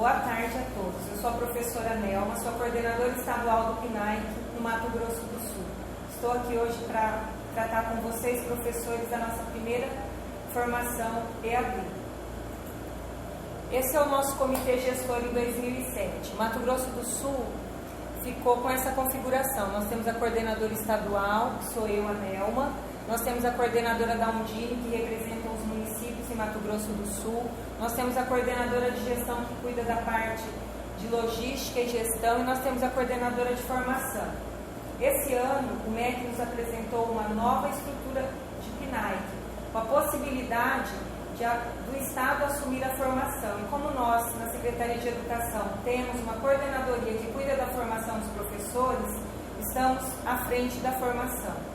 Boa tarde a todos. Eu sou a professora Nelma, sou a coordenadora estadual do PNAEC no Mato Grosso do Sul. Estou aqui hoje para tratar com vocês, professores, da nossa primeira formação EAD. Esse é o nosso comitê gestor em 2007. Mato Grosso do Sul ficou com essa configuração. Nós temos a coordenadora estadual, que sou eu, a Nelma. Nós temos a coordenadora da Undine, que representa os municípios em Mato Grosso do Sul. Nós temos a coordenadora de gestão, que cuida da parte de logística e gestão. E nós temos a coordenadora de formação. Esse ano, o MEC nos apresentou uma nova estrutura de PNAEC, com a possibilidade do Estado assumir a formação. E como nós, na Secretaria de Educação, temos uma coordenadoria que cuida da formação dos professores, estamos à frente da formação.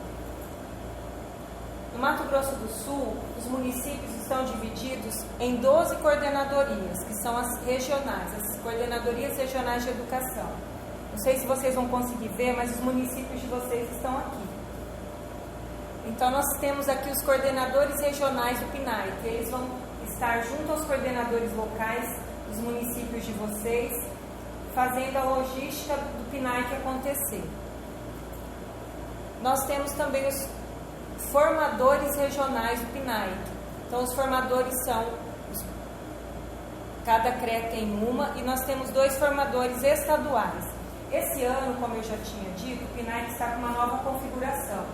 No Mato Grosso do Sul, os municípios estão divididos em 12 coordenadorias, que são as regionais, as coordenadorias regionais de educação. Não sei se vocês vão conseguir ver, mas os municípios de vocês estão aqui. Então, nós temos aqui os coordenadores regionais do PNAEC, que eles vão estar junto aos coordenadores locais dos municípios de vocês, fazendo a logística do PNAEC acontecer. Nós temos também os formadores regionais do PNAEC. Então, os formadores são, cada CRE tem uma, e nós temos 2 formadores estaduais. Esse ano, como eu já tinha dito, o PNAEC está com uma nova configuração.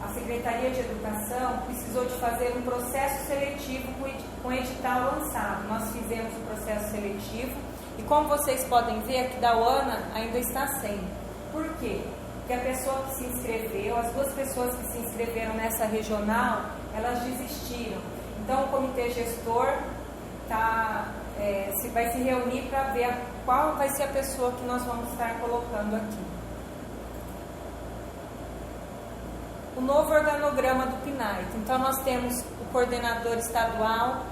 A Secretaria de Educação precisou de fazer um processo seletivo com edital lançado. Nós fizemos o processo seletivo e, como vocês podem ver, aqui da UANA ainda está sem. Por quê? Porque a pessoa que se inscreveu, as 2 pessoas que se inscreveram nessa regional, elas desistiram. Então, o comitê gestor vai se reunir para ver qual vai ser a pessoa que nós vamos estar colocando aqui. O novo organograma do PNAEC. Então, nós temos o coordenador estadual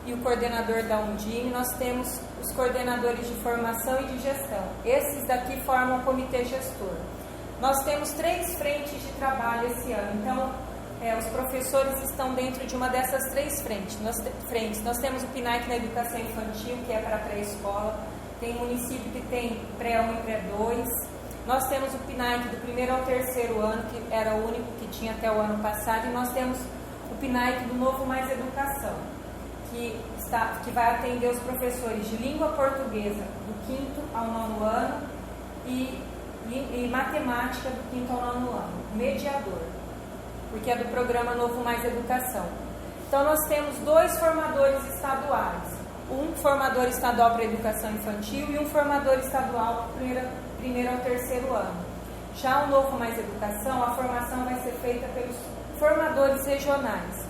e o coordenador da Undine. Nós temos os coordenadores de formação e de gestão. Esses daqui formam o comitê gestor. Nós temos 3 frentes de trabalho esse ano. Então, os professores estão dentro de uma dessas 3 frentes. Nós temos o PNAEC na educação infantil, que é para pré-escola. Tem município que tem pré-1 e pré-2. Nós temos o PNAEC do 1º ao 3º ano, que era o único que tinha até o ano passado. E nós temos o PNAEC do Novo Mais Educação, que vai atender os professores de língua portuguesa do 5º ao 9º ano e matemática do 5º ao 9º ano, mediador, porque é do programa Novo Mais Educação. Então, nós temos 2 formadores estaduais, um formador estadual para educação infantil e um formador estadual para 1º ao 3º ano. Já o Novo Mais Educação, a formação vai ser feita pelos formadores regionais.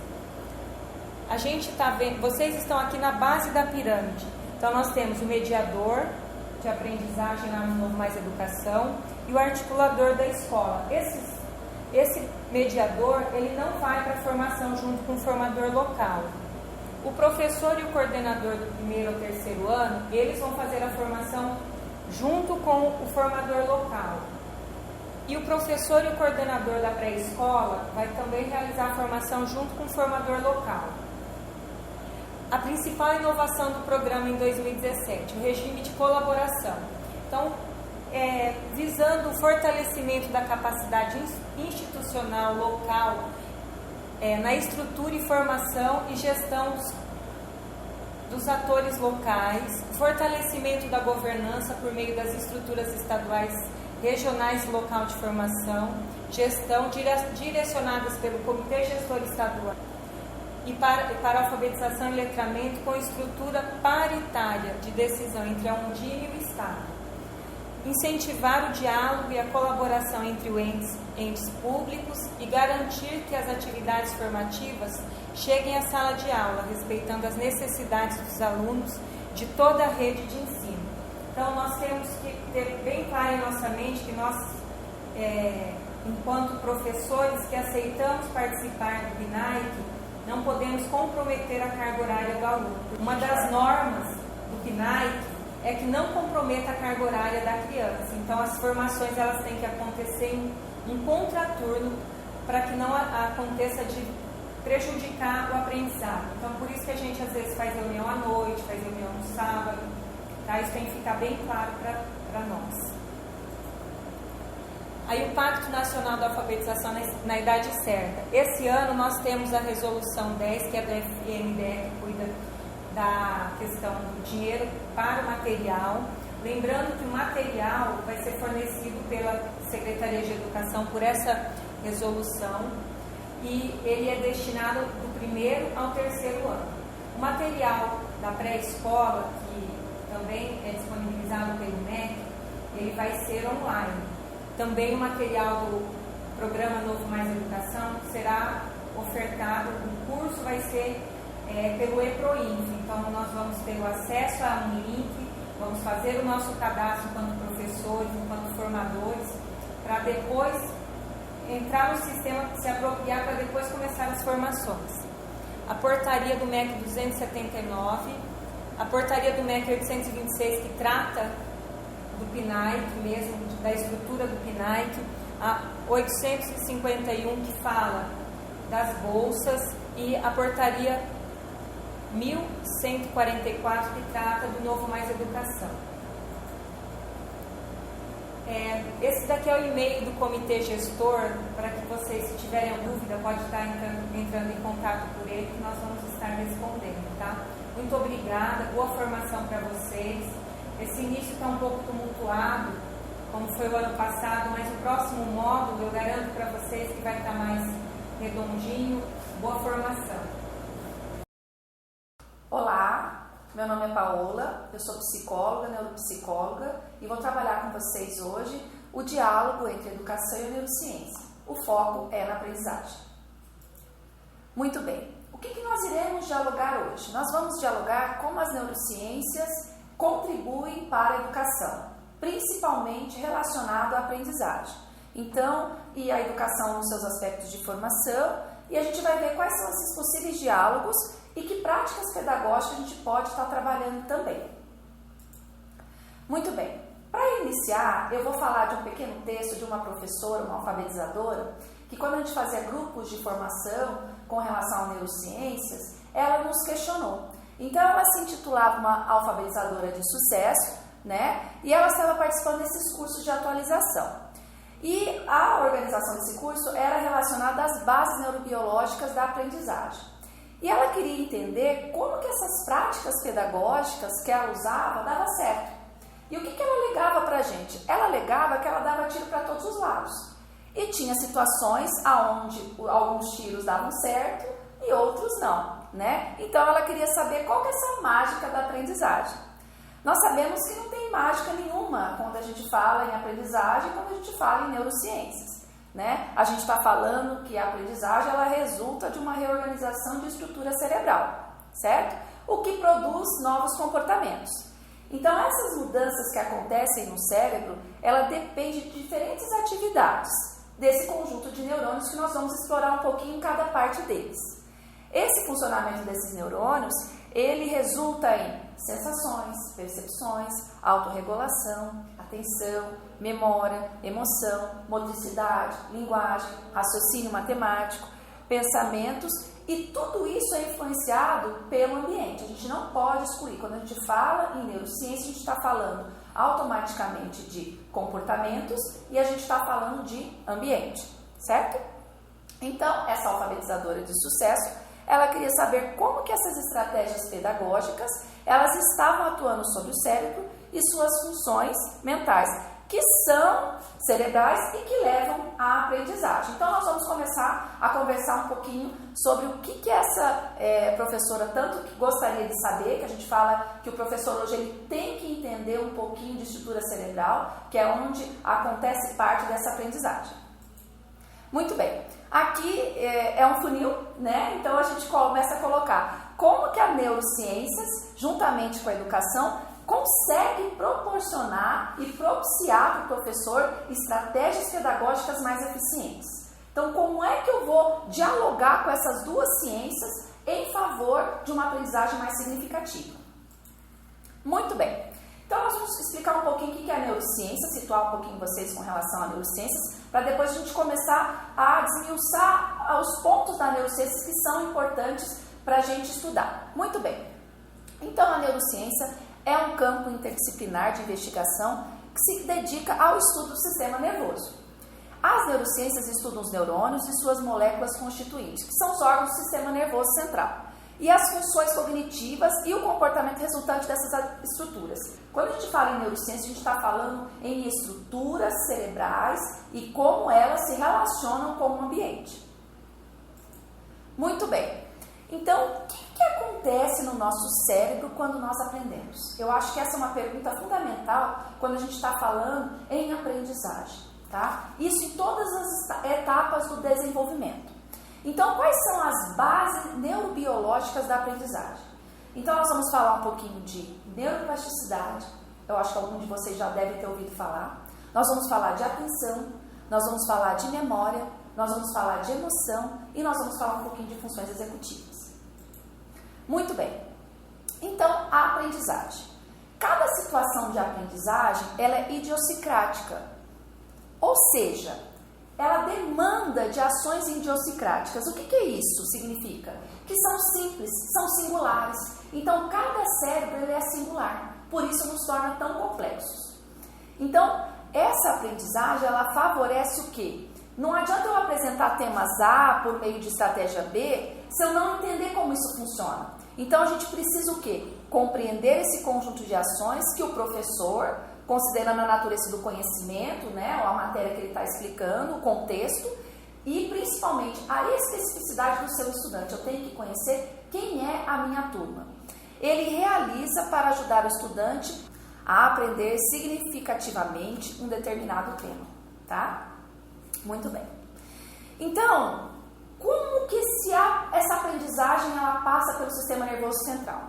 A gente está vendo, vocês estão aqui na base da pirâmide. Então, nós temos o mediador de aprendizagem lá no Novo Mais Educação e o articulador da escola. Esse mediador, ele não vai para a formação junto com o formador local. O professor e o coordenador do 1º ao 3º ano, eles vão fazer a formação junto com o formador local. E o professor e o coordenador da pré-escola vai também realizar a formação junto com o formador local. A principal inovação do programa em 2017, o regime de colaboração. Então, visando o fortalecimento da capacidade institucional local na estrutura e formação e gestão dos atores locais, fortalecimento da governança por meio das estruturas estaduais, regionais e local de formação, gestão direcionadas pelo Comitê Gestor Estadual e para alfabetização e letramento com estrutura paritária de decisão entre a Undine e o Estado. Incentivar o diálogo e a colaboração entre os entes públicos e garantir que as atividades formativas cheguem à sala de aula, respeitando as necessidades dos alunos de toda a rede de ensino. Então, nós temos que ter bem claro em nossa mente que nós, enquanto professores que aceitamos participar do PNAEC, não podemos comprometer a carga horária do aluno. Uma das normas do PNAEC é que não comprometa a carga horária da criança. Então, as formações elas têm que acontecer em contraturno para que não aconteça de prejudicar o aprendizado. Então, por isso que a gente às vezes faz reunião à noite, faz reunião no sábado. Tá? Isso tem que ficar bem claro para nós. Aí o Pacto Nacional da Alfabetização na Idade Certa. Esse ano nós temos a Resolução 10, que é do FNDE, que cuida da questão do dinheiro para o material. Lembrando que o material vai ser fornecido pela Secretaria de Educação por essa resolução e ele é destinado do 1º ao 3º ano. O material da pré-escola, que também é disponibilizado pelo MEC, ele vai ser online. Também o material do Programa Novo Mais Educação será ofertado, o curso vai ser pelo EPROINF, então nós vamos ter o acesso a um link, vamos fazer o nosso cadastro enquanto professores, enquanto formadores, para depois entrar no sistema, se apropriar para depois começar as formações. A portaria do MEC 279, a portaria do MEC 826, que trata do PNAE mesmo, da estrutura do PNAE, a 851, que fala das bolsas, e a portaria 1144, que trata do Novo Mais Educação. Esse daqui é o e-mail do comitê gestor, para que vocês, se tiverem dúvida, pode estar entrando em contato por ele, que nós vamos estar respondendo, tá? Muito obrigada, boa formação para vocês. Esse início está um pouco tumultuado, como foi o ano passado, mas o próximo módulo eu garanto para vocês que vai estar mais redondinho. Boa formação. Olá, meu nome é Paola, eu sou psicóloga, neuropsicóloga e vou trabalhar com vocês hoje o diálogo entre educação e neurociência. O foco é na aprendizagem. Muito bem, o que nós iremos dialogar hoje? Nós vamos dialogar como as neurociências contribuem para a educação, principalmente relacionado à aprendizagem. Então, e a educação nos seus aspectos de formação, e a gente vai ver quais são esses possíveis diálogos e que práticas pedagógicas a gente pode estar trabalhando também. Muito bem, para iniciar, eu vou falar de um pequeno texto de uma professora, uma alfabetizadora, que quando a gente fazia grupos de formação com relação a neurociências, ela nos questionou. Então, ela se intitulava uma alfabetizadora de sucesso, né? E ela estava participando desses cursos de atualização. E a organização desse curso era relacionada às bases neurobiológicas da aprendizagem. E ela queria entender como que essas práticas pedagógicas que ela usava davam certo. E o que ela alegava para a gente? Ela alegava que ela dava tiro para todos os lados. E tinha situações onde alguns tiros davam certo e outros não, né? Então ela queria saber qual que é essa mágica da aprendizagem. Nós sabemos que não tem mágica nenhuma quando a gente fala em aprendizagem, quando a gente fala em neurociências, né? A gente está falando que a aprendizagem ela resulta de uma reorganização de estrutura cerebral, certo? O que produz novos comportamentos. Então essas mudanças que acontecem no cérebro, ela depende de diferentes atividades desse conjunto de neurônios que nós vamos explorar um pouquinho em cada parte deles. Esse funcionamento desses neurônios, ele resulta em sensações, percepções, autorregulação, atenção, memória, emoção, motricidade, linguagem, raciocínio matemático, pensamentos, e tudo isso é influenciado pelo ambiente. A gente não pode excluir. Quando a gente fala em neurociência, a gente está falando automaticamente de comportamentos e a gente está falando de ambiente, certo? Então, essa alfabetizadora de sucesso, ela queria saber como que essas estratégias pedagógicas, elas estavam atuando sobre o cérebro e suas funções mentais, que são cerebrais e que levam à aprendizagem. Então, nós vamos começar a conversar um pouquinho sobre o que essa professora tanto que gostaria de saber, que a gente fala que o professor hoje ele tem que entender um pouquinho de estrutura cerebral, que é onde acontece parte dessa aprendizagem. Muito bem. Aqui é um funil, né? Então a gente começa a colocar como que a neurociências, juntamente com a educação, consegue proporcionar e propiciar para o professor estratégias pedagógicas mais eficientes. Então, como é que eu vou dialogar com essas duas ciências em favor de uma aprendizagem mais significativa? Muito bem. Então, nós vamos explicar um pouquinho o que é a neurociência, situar um pouquinho vocês com relação a neurociências, para depois a gente começar a desmiuçar os pontos da neurociência que são importantes para a gente estudar. Muito bem. Então, a neurociência é um campo interdisciplinar de investigação que se dedica ao estudo do sistema nervoso. As neurociências estudam os neurônios e suas moléculas constituintes, que são os órgãos do sistema nervoso central, e as funções cognitivas e o comportamento resultante dessas estruturas. Quando a gente fala em neurociência, a gente está falando em estruturas cerebrais e como elas se relacionam com o ambiente. Muito bem. Então, o que acontece no nosso cérebro quando nós aprendemos? Eu acho que essa é uma pergunta fundamental quando a gente está falando em aprendizagem, tá? Isso em todas as etapas do desenvolvimento. Então, quais são as bases neurobiológicas da aprendizagem? Então, nós vamos falar um pouquinho de neuroplasticidade, eu acho que algum de vocês já deve ter ouvido falar. Nós vamos falar de atenção, nós vamos falar de memória, nós vamos falar de emoção e nós vamos falar um pouquinho de funções executivas. Muito bem. Então, a aprendizagem. Cada situação de aprendizagem, ela é idiosincrática. Ou seja, ela demanda de ações idiosincráticas. O que isso significa? Que são simples, são singulares. Então, cada cérebro ele é singular. Por isso, nos torna tão complexos. Então, essa aprendizagem, ela favorece o quê? Não adianta eu apresentar temas A por meio de estratégia B se eu não entender como isso funciona. Então, a gente precisa o quê? Compreender esse conjunto de ações que o professor, considerando a natureza do conhecimento, né, ou a matéria que ele está explicando, o contexto, e principalmente a especificidade do seu estudante. Eu tenho que conhecer quem é a minha turma. Ele realiza para ajudar o estudante a aprender significativamente um determinado tema, tá? Muito bem. Então, como que essa aprendizagem ela passa pelo sistema nervoso central?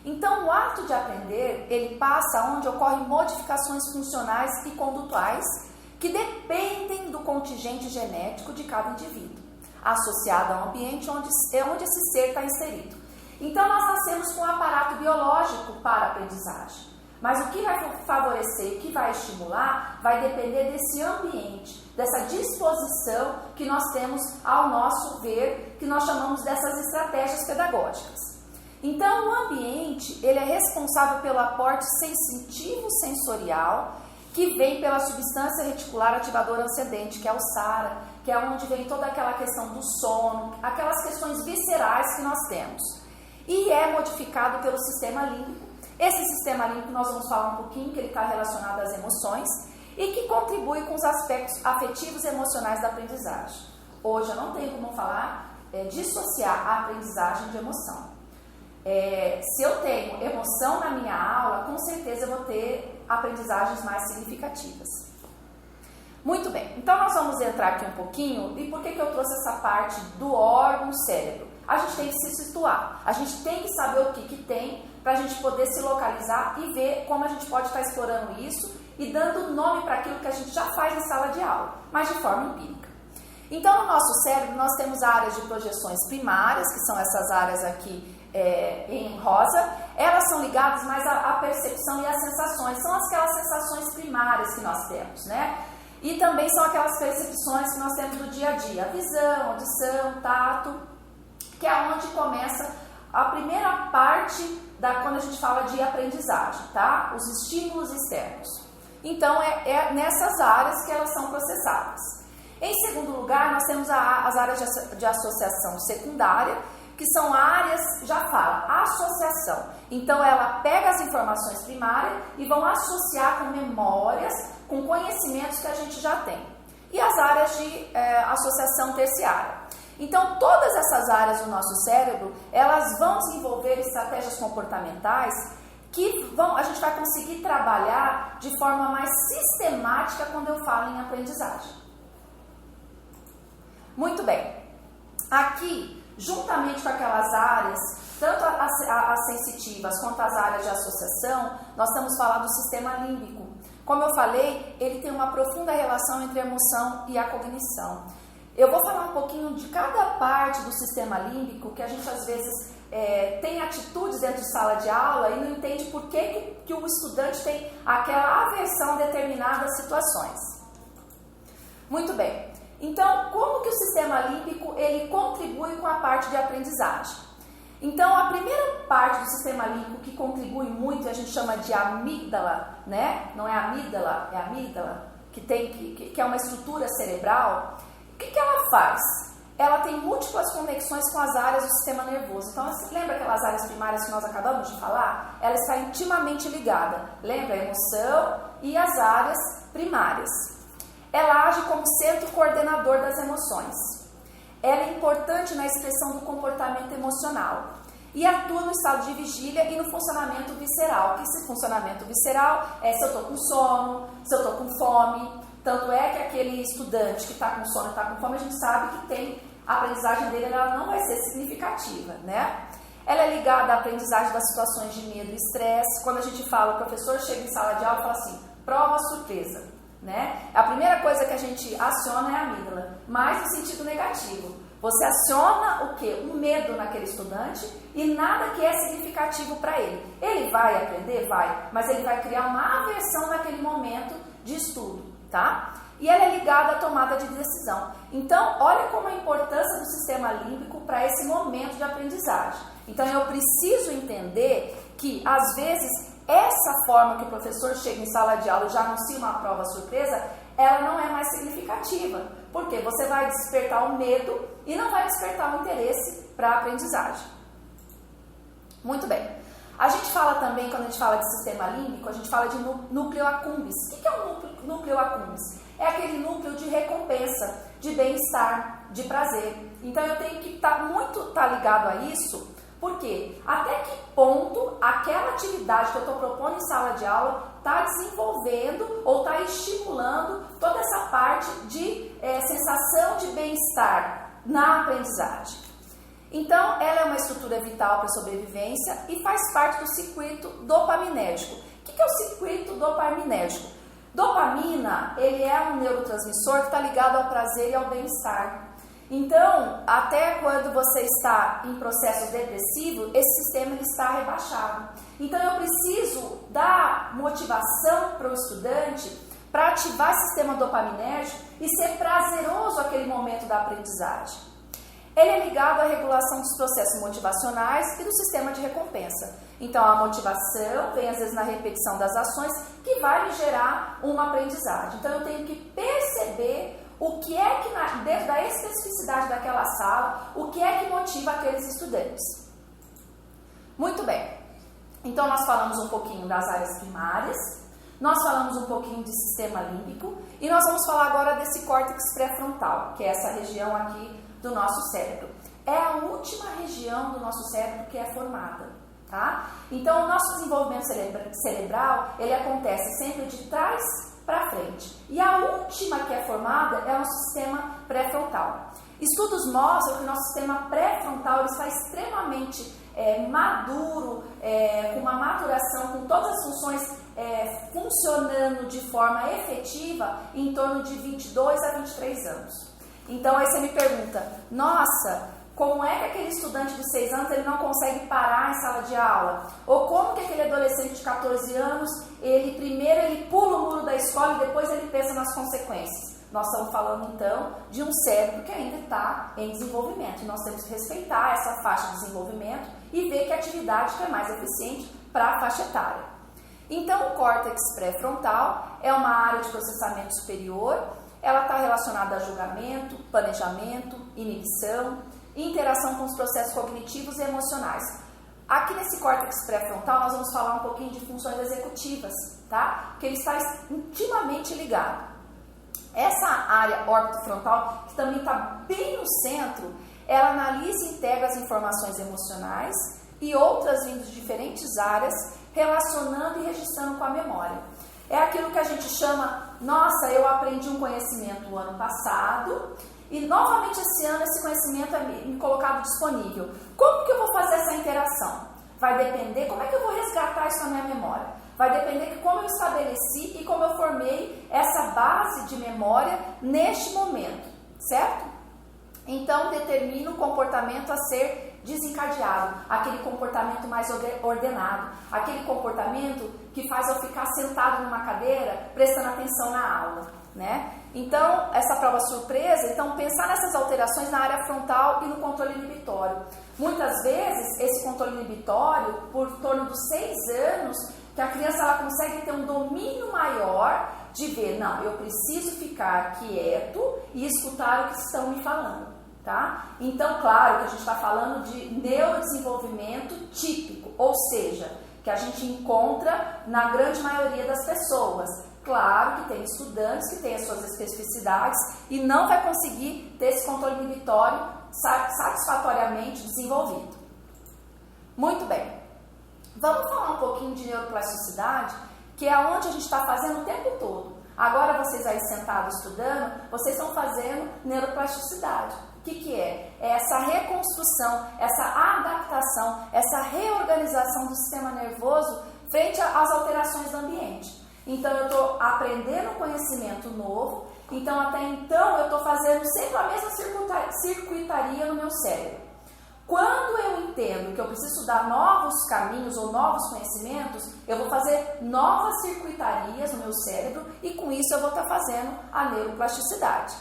Então, o ato de aprender, ele passa onde ocorrem modificações funcionais e condutuais que dependem do contingente genético de cada indivíduo, associado ao ambiente onde esse ser está inserido. Então, nós nascemos com um aparato biológico para a aprendizagem. Mas o que vai favorecer, o que vai estimular, vai depender desse ambiente, dessa disposição que nós temos ao nosso ver, que nós chamamos dessas estratégias pedagógicas. Então, o ambiente, ele é responsável pelo aporte sensitivo sensorial, que vem pela substância reticular ativadora ascendente, que é o SARA, que é onde vem toda aquela questão do sono, aquelas questões viscerais que nós temos. E é modificado pelo sistema límbico. Esse sistema límbico nós vamos falar um pouquinho, que ele está relacionado às emoções e que contribui com os aspectos afetivos e emocionais da aprendizagem. Hoje eu não tenho como falar, dissociar a aprendizagem de emoção. Se eu tenho emoção na minha aula, com certeza eu vou ter aprendizagens mais significativas. Muito bem, então nós vamos entrar aqui um pouquinho. E por que eu trouxe essa parte do órgão cérebro? A gente tem que se situar, a gente tem que saber o que tem para a gente poder se localizar e ver como a gente pode estar explorando isso e dando nome para aquilo que a gente já faz em sala de aula, mas de forma empírica. Então, no nosso cérebro, nós temos áreas de projeções primárias, que são essas áreas aqui em rosa. Elas são ligadas mais à percepção e às sensações. São aquelas sensações primárias que nós temos, né? E também são aquelas percepções que nós temos do dia a dia. A visão, audição, tato, que é onde começa a primeira parte quando a gente fala de aprendizagem, tá? Os estímulos externos. Então, é nessas áreas que elas são processadas. Em segundo lugar, nós temos as áreas de associação secundária, que são áreas, já fala, associação. Então, ela pega as informações primárias e vão associar com memórias, com conhecimentos que a gente já tem. E as áreas de associação terciária. Então, todas essas áreas do nosso cérebro, elas vão desenvolver estratégias comportamentais que a gente vai conseguir trabalhar de forma mais sistemática quando eu falo em aprendizagem. Muito bem. Aqui, juntamente com aquelas áreas, tanto as sensitivas quanto as áreas de associação, nós estamos falando do sistema límbico. Como eu falei, ele tem uma profunda relação entre a emoção e a cognição. Eu vou falar um pouquinho de cada parte do sistema límbico, que a gente às vezes tem atitudes dentro de sala de aula e não entende por que o estudante tem aquela aversão a determinadas situações. Muito bem. Então, como que o sistema límbico ele contribui com a parte de aprendizagem? Então, a primeira parte do sistema límbico que contribui muito, a gente chama de amígdala, né? Não é amígdala, é amígdala, que é uma estrutura cerebral. O que ela faz? Ela tem múltiplas conexões com as áreas do sistema nervoso. Então, lembra aquelas áreas primárias que nós acabamos de falar? Ela está intimamente ligada. Lembra a emoção e as áreas primárias. Ela age como centro coordenador das emoções. Ela é importante na expressão do comportamento emocional e atua no estado de vigília e no funcionamento visceral. Que esse funcionamento visceral é se eu estou com sono, se eu estou com fome. Tanto é que aquele estudante que está com sono e está com fome, a gente sabe que a aprendizagem dele ela não vai ser significativa, né? Ela é ligada à aprendizagem das situações de medo e estresse. Quando a gente fala, o professor chega em sala de aula e fala assim, prova surpresa. Né? A primeira coisa que a gente aciona é a amígdala, mas no sentido negativo. Você aciona o quê? Um medo naquele estudante e nada que é significativo para ele. Ele vai aprender? Vai, mas ele vai criar uma aversão naquele momento de estudo, tá? E ela é ligada à tomada de decisão. Então, olha como a importância do sistema límbico para esse momento de aprendizagem. Então, eu preciso entender que, às vezes, essa forma que o professor chega em sala de aula e já anuncia uma prova surpresa, ela não é mais significativa. Porque você vai despertar o medo e não vai despertar o interesse para a aprendizagem. Muito bem. A gente fala também, quando a gente fala de sistema límbico, a gente fala de núcleo accumbens. O que é o núcleo accumbens? É aquele núcleo de recompensa, de bem-estar, de prazer. Então eu tenho que estar ligado a isso. Porque até que ponto aquela atividade que eu estou propondo em sala de aula está desenvolvendo ou está estimulando toda essa parte de sensação de bem-estar na aprendizagem. Então, ela é uma estrutura vital para a sobrevivência e faz parte do circuito dopaminérgico. O que é o circuito dopaminérgico? Dopamina, ele é um neurotransmissor que está ligado ao prazer e ao bem-estar. Então, até quando você está em processo depressivo, esse sistema ele está rebaixado. Então, eu preciso dar motivação para o estudante para ativar o sistema dopaminérgico e ser prazeroso aquele momento da aprendizagem. Ele é ligado à regulação dos processos motivacionais e do sistema de recompensa. Então, a motivação vem às vezes na repetição das ações que vai me gerar uma aprendizagem. Então, eu tenho que perceber o que é que, dentro da especificidade daquela sala, o que é que motiva aqueles estudantes. Muito bem. Então, nós falamos um pouquinho das áreas primárias, nós falamos um pouquinho de sistema límbico e nós vamos falar agora desse córtex pré-frontal, que é essa região aqui do nosso cérebro. É a última região do nosso cérebro que é formada, tá? Então, o nosso desenvolvimento cerebral, ele acontece sempre de trás para frente. E a última que é formada é o nosso sistema pré-frontal. Estudos mostram que o nosso sistema pré-frontal ele está extremamente maduro, com uma maturação, com todas as funções funcionando de forma efetiva em torno de 22 a 23 anos. Então aí você me pergunta, nossa, como é que aquele estudante de 6 anos ele não consegue parar em sala de aula? Ou como que aquele adolescente de 14 anos, primeiro ele pula o muro da escola e depois ele pensa nas consequências? Nós estamos falando então de um cérebro que ainda está em desenvolvimento. E nós temos que respeitar essa faixa de desenvolvimento e ver que atividade que é mais eficiente para a faixa etária. Então o córtex pré-frontal é uma área de processamento superior, ela está relacionada a julgamento, planejamento, inibição, interação com os processos cognitivos e emocionais. Aqui nesse córtex pré-frontal nós vamos falar um pouquinho de funções executivas, tá? Que ele está intimamente ligado. Essa área órbito-frontal, que também está bem no centro, ela analisa e integra as informações emocionais e outras vindo de diferentes áreas, relacionando e registrando com a memória. É aquilo que a gente chama, nossa, eu aprendi um conhecimento no ano passado e novamente esse ano esse conhecimento é me colocado disponível. Como que eu vou fazer essa interação? Vai depender como é que eu vou resgatar isso na minha memória. Vai depender de como eu estabeleci e como eu formei essa base de memória neste momento, certo? Então, determina o comportamento a ser desencadeado, aquele comportamento mais ordenado, aquele comportamento que faz eu ficar sentado numa cadeira prestando atenção na aula, né? Então, essa prova surpresa, então pensar nessas alterações na área frontal e no controle inibitório. Muitas vezes, esse controle inibitório, por torno dos 6 anos, que a criança ela consegue ter um domínio maior de ver, não, eu preciso ficar quieto e escutar o que estão me falando, tá? Então, claro que a gente está falando de neurodesenvolvimento típico, ou seja, que a gente encontra na grande maioria das pessoas. Claro que tem estudantes que têm as suas especificidades e não vai conseguir ter esse controle inibitório satisfatoriamente desenvolvido. Muito bem. Vamos falar um pouquinho de neuroplasticidade, que é onde a gente está fazendo o tempo todo. Agora vocês aí sentados estudando, vocês estão fazendo neuroplasticidade. O que é? É essa reconstrução, essa adaptação, essa reorganização do sistema nervoso frente às alterações do ambiente. Então, eu estou aprendendo conhecimento novo, então até então eu estou fazendo sempre a mesma circuitaria no meu cérebro. Quando eu entendo que eu preciso estudar novos caminhos ou novos conhecimentos, eu vou fazer novas circuitarias no meu cérebro e com isso eu vou estar fazendo a neuroplasticidade.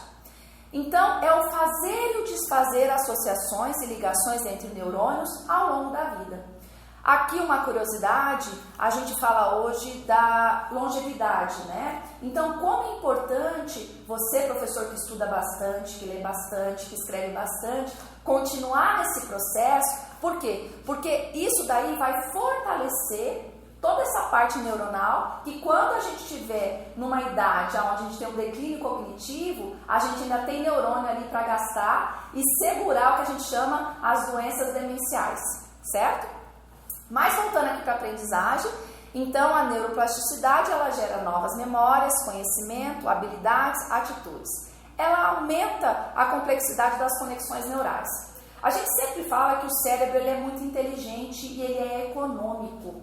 Então, é o fazer e o desfazer associações e ligações entre neurônios ao longo da vida. Aqui uma curiosidade, a gente fala hoje da longevidade, né? Então, como é importante você, professor que estuda bastante, que lê bastante, que escreve bastante, continuar nesse processo. Por quê? Porque isso daí vai fortalecer toda essa parte neuronal que quando a gente estiver numa idade onde a gente tem um declínio cognitivo, a gente ainda tem neurônio ali para gastar e segurar o que a gente chama as doenças demenciais, certo? Mas voltando aqui para a aprendizagem, então a neuroplasticidade ela gera novas memórias, conhecimento, habilidades, atitudes. Ela aumenta a complexidade das conexões neurais. A gente sempre fala que o cérebro ele é muito inteligente e ele é econômico.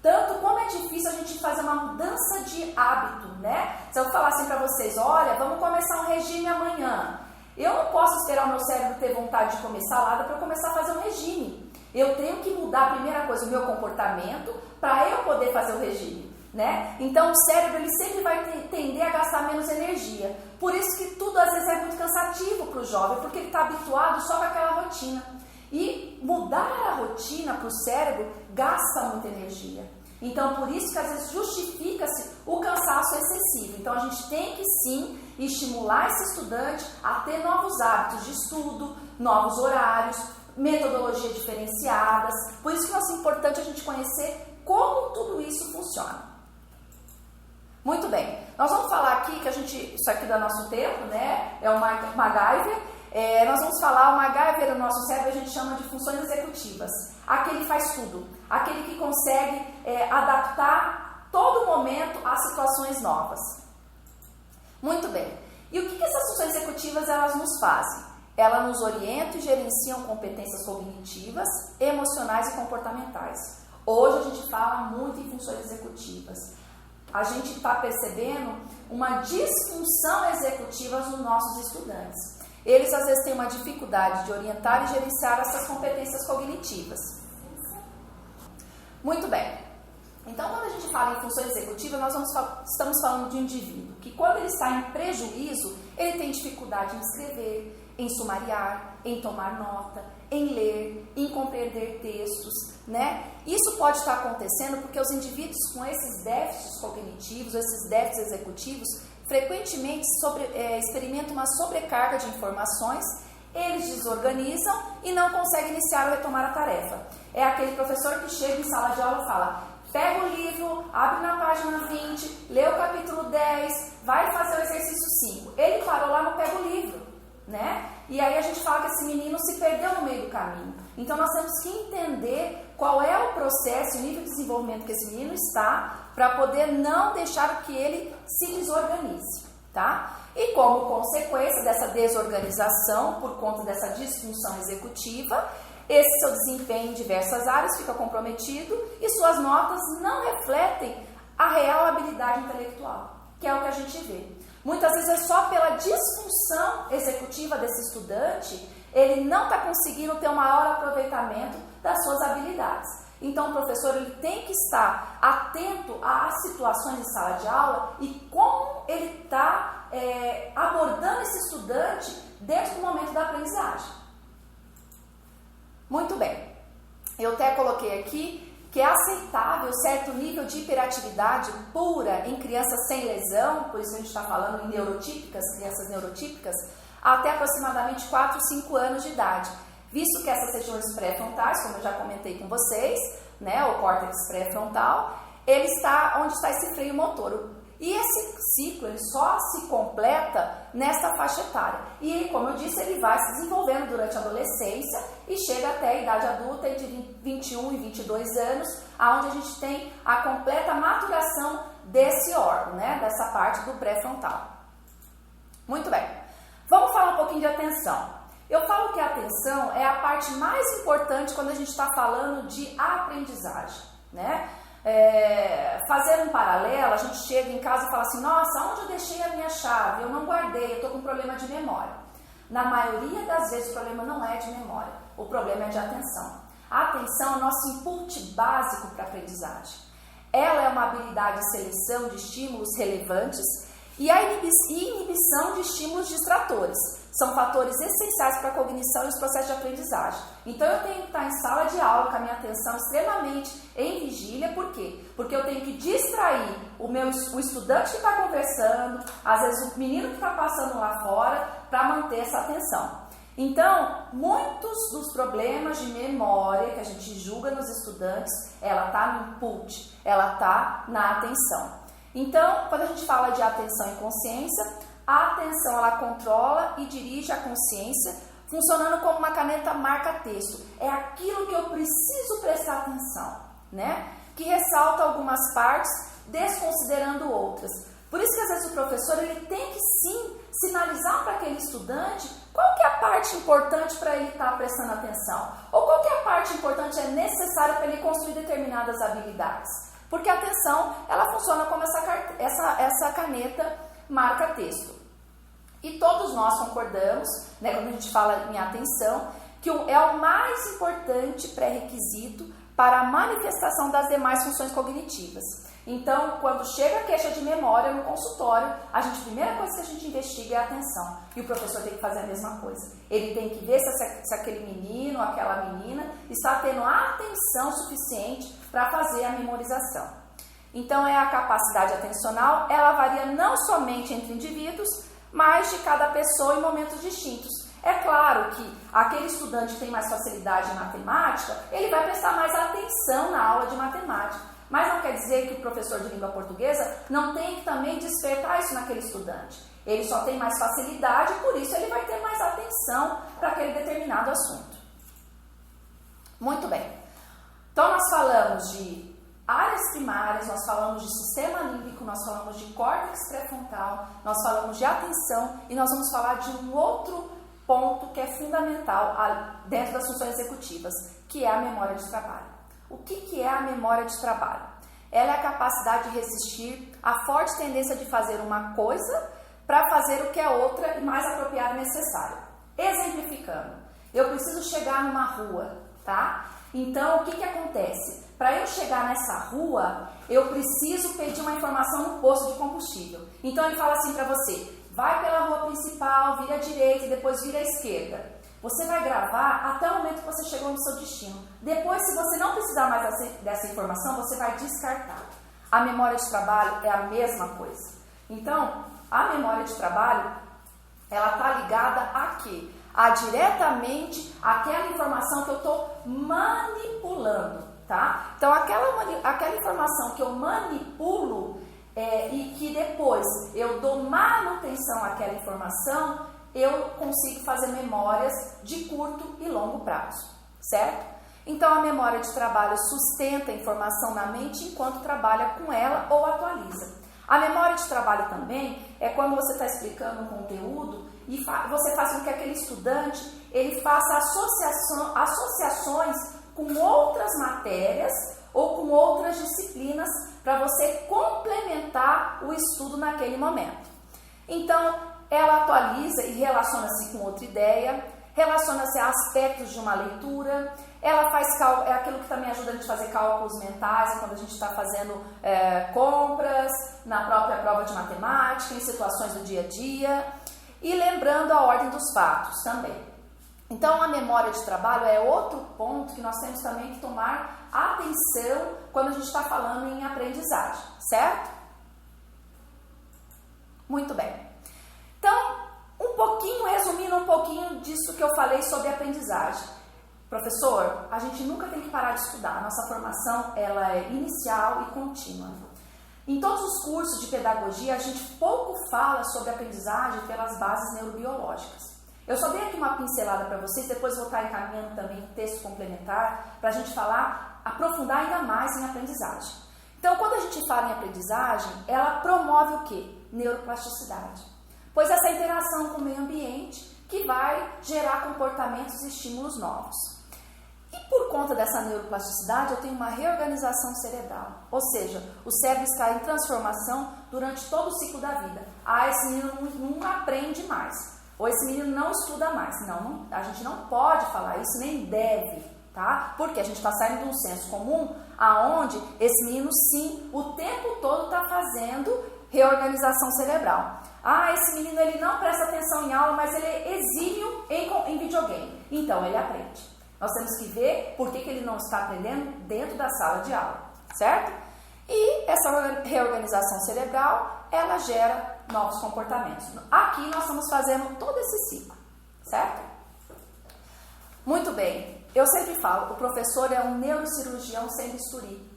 Tanto como é difícil a gente fazer uma mudança de hábito, né? Se eu falar assim para vocês, olha, vamos começar um regime amanhã. Eu não posso esperar o meu cérebro ter vontade de comer salada para eu começar a fazer um regime. Eu tenho que mudar a primeira coisa, o meu comportamento, para eu poder fazer o regime, né? Então o cérebro ele sempre vai tender a gastar menos energia. Por isso que tudo às vezes é muito cansativo para o jovem, porque ele está habituado só com aquela rotina. E mudar a rotina para o cérebro gasta muita energia. Então por isso que às vezes justifica-se o cansaço excessivo. Então a gente tem que sim estimular esse estudante a ter novos hábitos de estudo, novos horários, metodologias diferenciadas. Por isso que é importante a gente conhecer como tudo isso funciona. Muito bem, nós vamos falar aqui que isso aqui dá nosso tempo, né? É o MacGyver. Nós vamos falar, o MacGyver no nosso cérebro a gente chama de funções executivas. Aquele que faz tudo, aquele que consegue adaptar todo momento a situações novas. Muito bem, e o que essas funções executivas elas nos fazem? Elas nos orientam e gerenciam competências cognitivas, emocionais e comportamentais. Hoje a gente fala muito em funções executivas. A gente está percebendo uma disfunção executiva nos nossos estudantes. Eles às vezes têm uma dificuldade de orientar e gerenciar essas competências cognitivas. Muito bem. Então, quando a gente fala em função executiva, nós estamos falando de um indivíduo que, quando ele está em prejuízo, ele tem dificuldade em escrever, em sumariar, em tomar nota, em ler, em compreender textos, né? Isso pode estar acontecendo porque os indivíduos com esses déficits cognitivos, esses déficits executivos, frequentemente experimentam uma sobrecarga de informações, eles desorganizam e não conseguem iniciar ou retomar a tarefa. É aquele professor que chega em sala de aula e fala: pega o livro, abre na página 20, lê o capítulo 10, vai fazer o exercício 5. Ele parou lá no pega o livro, né? E aí a gente fala que esse menino se perdeu no meio do caminho. Então nós temos que entender qual é o processo, o nível de desenvolvimento que esse menino está, para poder não deixar que ele se desorganize, tá? E como consequência dessa desorganização, por conta dessa disfunção executiva, esse seu desempenho em diversas áreas fica comprometido e suas notas não refletem a real habilidade intelectual, que é o que a gente vê. Muitas vezes é só pela disfunção executiva desse estudante ele não está conseguindo ter o maior aproveitamento das suas habilidades. Então, o professor ele tem que estar atento às situações em sala de aula e como ele está abordando esse estudante desde o momento da aprendizagem. Muito bem. Eu até coloquei aqui que é aceitável certo nível de hiperatividade pura em crianças sem lesão, por isso a gente está falando em neurotípicas, crianças neurotípicas, até aproximadamente 4, 5 anos de idade, visto que essas regiões pré-frontais, como eu já comentei com vocês, né, o córtex pré-frontal, ele está onde está esse freio motor. E esse ciclo ele só se completa nesta faixa etária. E, como eu disse, ele vai se desenvolvendo durante a adolescência e chega até a idade adulta entre 21 e 22 anos, onde a gente tem a completa maturação desse órgão, né, dessa parte do pré-frontal. Muito bem. Vamos falar um pouquinho de atenção. Eu falo que a atenção é a parte mais importante quando a gente está falando de aprendizagem, né? Fazer um paralelo, a gente chega em casa e fala assim, nossa, onde eu deixei a minha chave? Eu não guardei, eu estou com problema de memória. Na maioria das vezes o problema não é de memória, o problema é de atenção. A atenção é o nosso input básico para a aprendizagem. Ela é uma habilidade de seleção de estímulos relevantes e a inibição de estímulos distratores. São fatores essenciais para a cognição e os processos de aprendizagem. Então eu tenho que estar em sala de aula com a minha atenção extremamente em vigília. Por quê? Porque eu tenho que distrair o estudante que está conversando, às vezes o menino que está passando lá fora, para manter essa atenção. Então, muitos dos problemas de memória que a gente julga nos estudantes, ela está no input, ela está na atenção. Então, quando a gente fala de atenção e consciência, a atenção ela controla e dirige a consciência, funcionando como uma caneta marca-texto. É aquilo que eu preciso prestar atenção, né? Que ressalta algumas partes, desconsiderando outras. Por isso que às vezes o professor ele tem que sim sinalizar para aquele estudante qual que é a parte importante para ele estar prestando atenção, ou qual que é a parte importante é necessária para ele construir determinadas habilidades. Porque a atenção ela funciona como essa caneta marca-texto. E todos nós concordamos, né, quando a gente fala em atenção, que é o mais importante pré-requisito para a manifestação das demais funções cognitivas. Então, quando chega a queixa de memória no consultório, a primeira coisa que a gente investiga é a atenção. E o professor tem que fazer a mesma coisa. Ele tem que ver se aquele menino, aquela menina, está tendo atenção suficiente para fazer a memorização. Então, a capacidade atencional, ela varia não somente entre indivíduos, mas de cada pessoa em momentos distintos. É claro que aquele estudante que tem mais facilidade em matemática, ele vai prestar mais atenção na aula de matemática. Mas não quer dizer que o professor de língua portuguesa não tem que também despertar isso naquele estudante. Ele só tem mais facilidade e por isso ele vai ter mais atenção para aquele determinado assunto. Muito bem. Então nós falamos de áreas primárias, nós falamos de sistema límbico, nós falamos de córtex pré-frontal, nós falamos de atenção e nós vamos falar de um outro ponto que é fundamental dentro das funções executivas, que é a memória de trabalho. O que é a memória de trabalho? Ela é a capacidade de resistir à forte tendência de fazer uma coisa para fazer o que é outra e mais apropriado e necessário. Exemplificando, eu preciso chegar numa rua, tá? Então, o que acontece? Para eu chegar nessa rua, eu preciso pedir uma informação no posto de combustível. Então, ele fala assim para você, vai pela rua principal, vira à direita e depois vira à esquerda. Você vai gravar até o momento que você chegou no seu destino. Depois, se você não precisar mais dessa informação, você vai descartar. A memória de trabalho é a mesma coisa. Então, a memória de trabalho, ela está ligada a quê? A diretamente aquela informação que eu estou manipulando, tá? Então, aquela informação que eu manipulo e que depois eu dou manutenção àquela informação, eu consigo fazer memórias de curto e longo prazo, certo? Então, a memória de trabalho sustenta a informação na mente enquanto trabalha com ela ou atualiza. A memória de trabalho também é quando você está explicando um conteúdo e você faz com que aquele estudante ele faça associações com outras matérias ou com outras disciplinas para você complementar o estudo naquele momento. Então, ela atualiza e relaciona-se com outra ideia, relaciona-se a aspectos de uma leitura, ela faz é aquilo que também ajuda a gente a fazer cálculos mentais quando a gente está fazendo compras, na própria prova de matemática, em situações do dia a dia, e lembrando a ordem dos fatos também. Então, a memória de trabalho é outro ponto que nós temos também que tomar atenção quando a gente está falando em aprendizagem, certo? Muito bem. Então, resumindo um pouquinho disso que eu falei sobre aprendizagem. Professor, a gente nunca tem que parar de estudar. A nossa formação, ela é inicial e contínua. Em todos os cursos de pedagogia, a gente pouco fala sobre aprendizagem pelas bases neurobiológicas. Eu só dei aqui uma pincelada para vocês, depois vou estar encaminhando também um texto complementar para a gente aprofundar ainda mais em aprendizagem. Então, quando a gente fala em aprendizagem, ela promove o quê? Neuroplasticidade. Pois essa interação com o meio ambiente que vai gerar comportamentos e estímulos novos. E por conta dessa neuroplasticidade, eu tenho uma reorganização cerebral. Ou seja, o cérebro está em transformação durante todo o ciclo da vida. Esse menino não aprende mais. Ou esse menino não estuda mais. Não, a gente não pode falar isso, nem deve, tá? Porque a gente está saindo de um senso comum aonde esse menino, sim, o tempo todo está fazendo reorganização cerebral. Esse menino ele não presta atenção em aula, mas ele é exímio em videogame. Então, ele aprende. Nós temos que ver por que ele não está aprendendo dentro da sala de aula, certo? E essa reorganização cerebral, ela gera novos comportamentos. Aqui nós estamos fazendo todo esse ciclo, certo? Muito bem. Eu sempre falo, o professor é um neurocirurgião sem bisturi.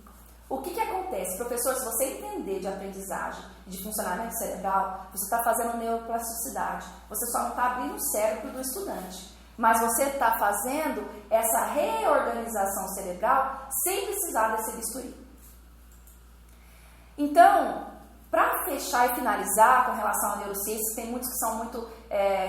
O que acontece? Professor, se você entender de aprendizagem, de funcionamento cerebral, você está fazendo neuroplasticidade. Você só não está abrindo o cérebro do estudante. Mas você está fazendo essa reorganização cerebral sem precisar desse bisturi. Então, para fechar e finalizar com relação à neurociência, tem muitos que são muito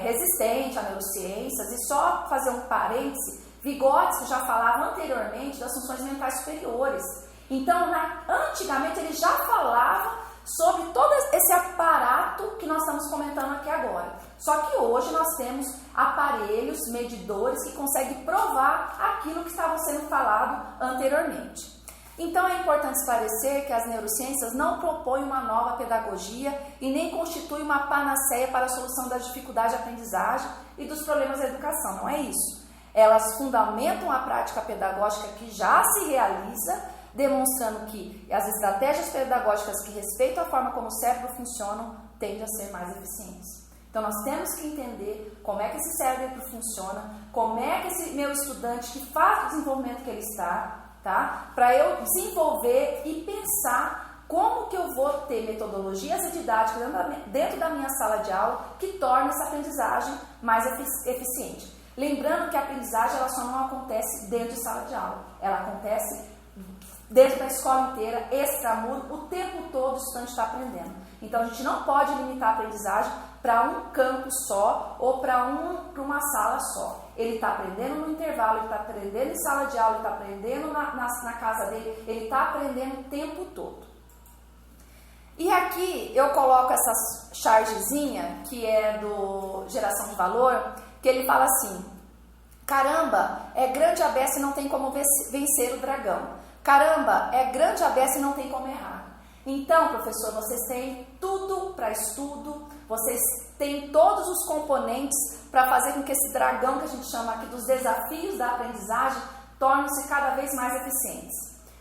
resistentes a neurociências, e só fazer um parêntese, Vygotsky já falava anteriormente das funções mentais superiores. Então, antigamente ele já falava sobre todo esse aparato que nós estamos comentando aqui agora. Só que hoje nós temos aparelhos, medidores que conseguem provar aquilo que estava sendo falado anteriormente. Então é importante esclarecer que as neurociências não propõem uma nova pedagogia e nem constituem uma panaceia para a solução das dificuldades de aprendizagem e dos problemas da educação, não é isso. Elas fundamentam a prática pedagógica que já se realiza, demonstrando que as estratégias pedagógicas que respeitam a forma como o cérebro funciona tendem a ser mais eficientes. Então, nós temos que entender como é que esse cérebro funciona, como é que esse meu estudante que faz o desenvolvimento que ele está, tá? Para eu desenvolver e pensar como que eu vou ter metodologias e didáticas dentro da minha sala de aula que tornem essa aprendizagem mais eficiente. Lembrando que a aprendizagem ela só não acontece dentro de sala de aula, ela acontece dentro da escola inteira, extramuro, o tempo todo o estudante está aprendendo. Então, a gente não pode limitar a aprendizagem para um campo só ou para uma sala só. Ele está aprendendo no intervalo, ele está aprendendo em sala de aula, ele está aprendendo na casa dele, ele está aprendendo o tempo todo. E aqui eu coloco essa chargezinha, que é do Geração de Valor, que ele fala assim: caramba, é grande a beça e não tem como vencer o dragão. Caramba, é grande a beça e não tem como errar. Então, professor, vocês têm tudo para estudo, vocês têm todos os componentes para fazer com que esse dragão que a gente chama aqui dos desafios da aprendizagem torne-se cada vez mais eficientes.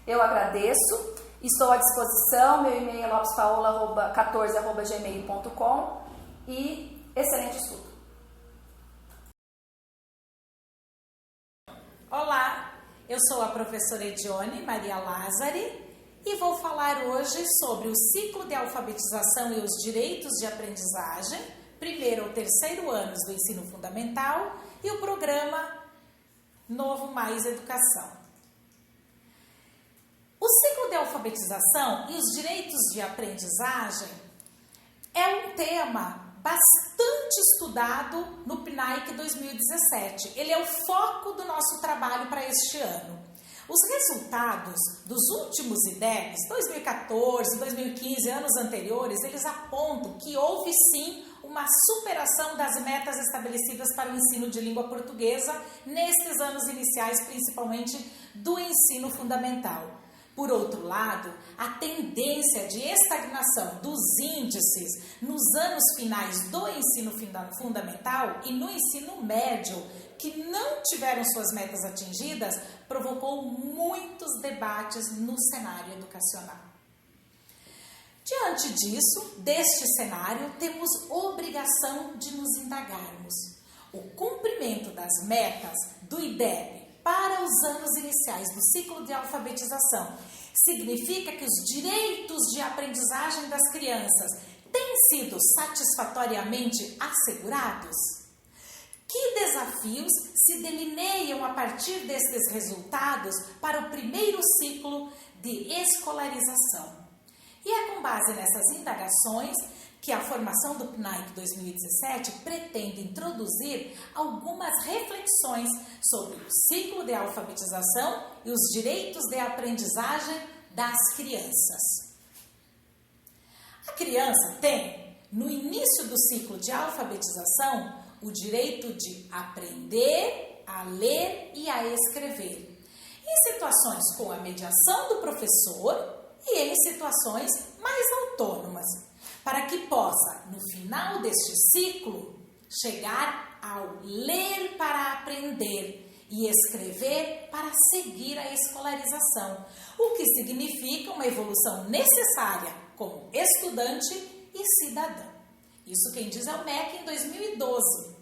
Eu agradeço, estou à disposição, meu e-mail é lopespaola14@gmail.com e excelente estudo. Olá, eu sou a professora Edione Maria Lázari e vou falar hoje sobre o ciclo de alfabetização e os direitos de aprendizagem, primeiro ou terceiro anos do ensino fundamental e o programa Novo Mais Educação. O ciclo de alfabetização e os direitos de aprendizagem é um tema bastante estudado no PNAEC 2017. Ele é o foco do nosso trabalho para este ano. Os resultados dos últimos IDEBs, 2014, 2015, anos anteriores, eles apontam que houve sim uma superação das metas estabelecidas para o ensino de língua portuguesa nestes anos iniciais, principalmente do ensino fundamental. Por outro lado, a tendência de estagnação dos índices nos anos finais do ensino fundamental e no ensino médio, que não tiveram suas metas atingidas, provocou muitos debates no cenário educacional. Diante disso, deste cenário, temos obrigação de nos indagarmos. O cumprimento das metas do IDEB para os anos iniciais do ciclo de alfabetização significa que os direitos de aprendizagem das crianças têm sido satisfatoriamente assegurados? Que desafios se delineiam a partir destes resultados para o primeiro ciclo de escolarização? E é com base nessas indagações que a formação do PNAEC 2017 pretende introduzir algumas reflexões sobre o ciclo de alfabetização e os direitos de aprendizagem das crianças. A criança tem, no início do ciclo de alfabetização, o direito de aprender a ler e a escrever, em situações com a mediação do professor e em situações mais autônomas, para que possa, no final deste ciclo, chegar ao ler para aprender e escrever para seguir a escolarização, o que significa uma evolução necessária como estudante e cidadão. Isso quem diz é o MEC em 2012.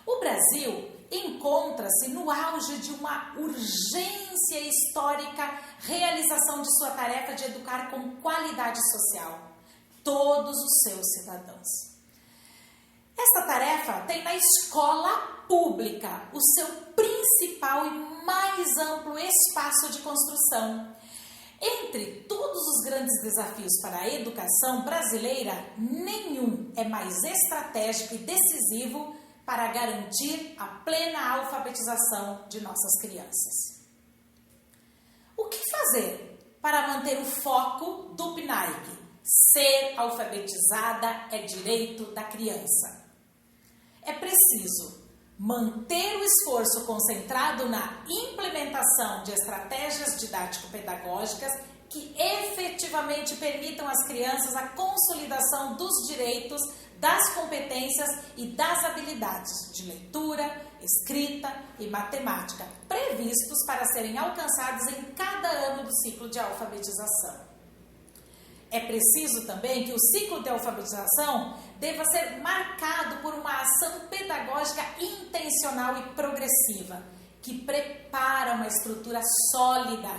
O Brasil encontra-se no auge de uma urgência histórica realização de sua tarefa de educar com qualidade social todos os seus cidadãos. Esta tarefa tem na escola pública o seu principal e mais amplo espaço de construção. Entre todos os grandes desafios para a educação brasileira, nenhum é mais estratégico e decisivo para garantir a plena alfabetização de nossas crianças. O que fazer para manter o foco do PNAEC? Ser alfabetizada é direito da criança. É preciso manter o esforço concentrado na implementação de estratégias didático-pedagógicas que efetivamente permitam às crianças a consolidação dos direitos, das competências e das habilidades de leitura, escrita e matemática, previstos para serem alcançados em cada ano do ciclo de alfabetização. É preciso também que o ciclo de alfabetização deva ser marcado por uma ação pedagógica intencional e progressiva, que prepara uma estrutura sólida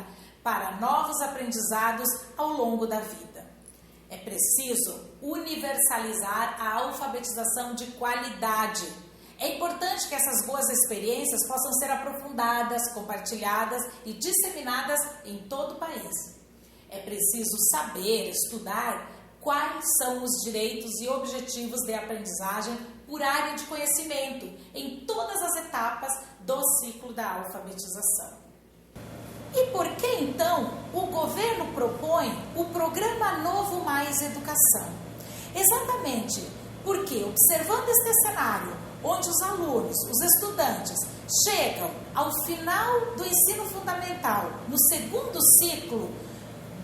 para novos aprendizados ao longo da vida. É preciso universalizar a alfabetização de qualidade. É importante que essas boas experiências possam ser aprofundadas, compartilhadas e disseminadas em todo o país. É preciso saber, estudar quais são os direitos e objetivos de aprendizagem por área de conhecimento em todas as etapas do ciclo da alfabetização. E por que então o governo propõe o Programa Novo Mais Educação? Exatamente porque, observando este cenário, onde os alunos, os estudantes, chegam ao final do ensino fundamental, no segundo ciclo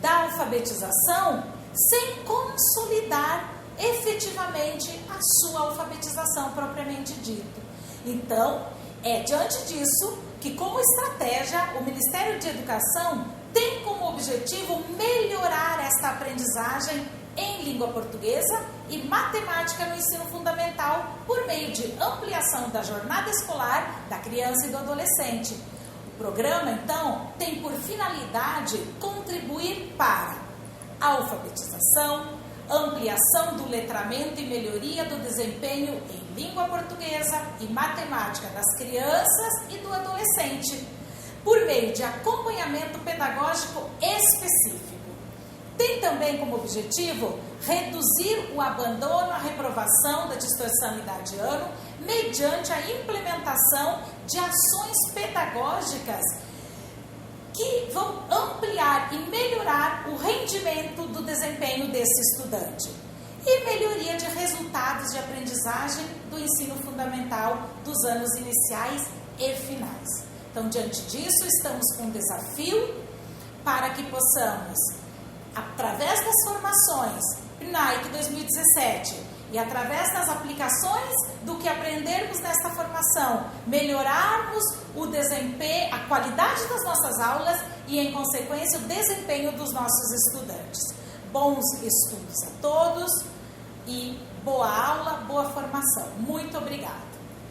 da alfabetização, sem consolidar efetivamente a sua alfabetização propriamente dita. Então, é diante disso que, como estratégia, o Ministério de Educação tem como objetivo melhorar esta aprendizagem em língua portuguesa e matemática no ensino fundamental por meio de ampliação da jornada escolar da criança e do adolescente. O programa, então, tem por finalidade contribuir para a alfabetização, ampliação do letramento e melhoria do desempenho em língua portuguesa e matemática das crianças e do adolescente, por meio de acompanhamento pedagógico específico. Tem também como objetivo reduzir o abandono, a reprovação da dispersão idade de ano, mediante a implementação de ações pedagógicas que vão ampliar e melhorar o rendimento do desempenho desse estudante e melhoria de resultados de aprendizagem do ensino fundamental dos anos iniciais e finais. Então, diante disso, estamos com um desafio para que possamos, através das formações PNAEC 2017 e através das aplicações do que aprendermos nesta formação, melhorarmos o desempenho, a qualidade das nossas aulas e, em consequência, o desempenho dos nossos estudantes. Bons estudos a todos e boa aula, boa formação. Muito obrigada.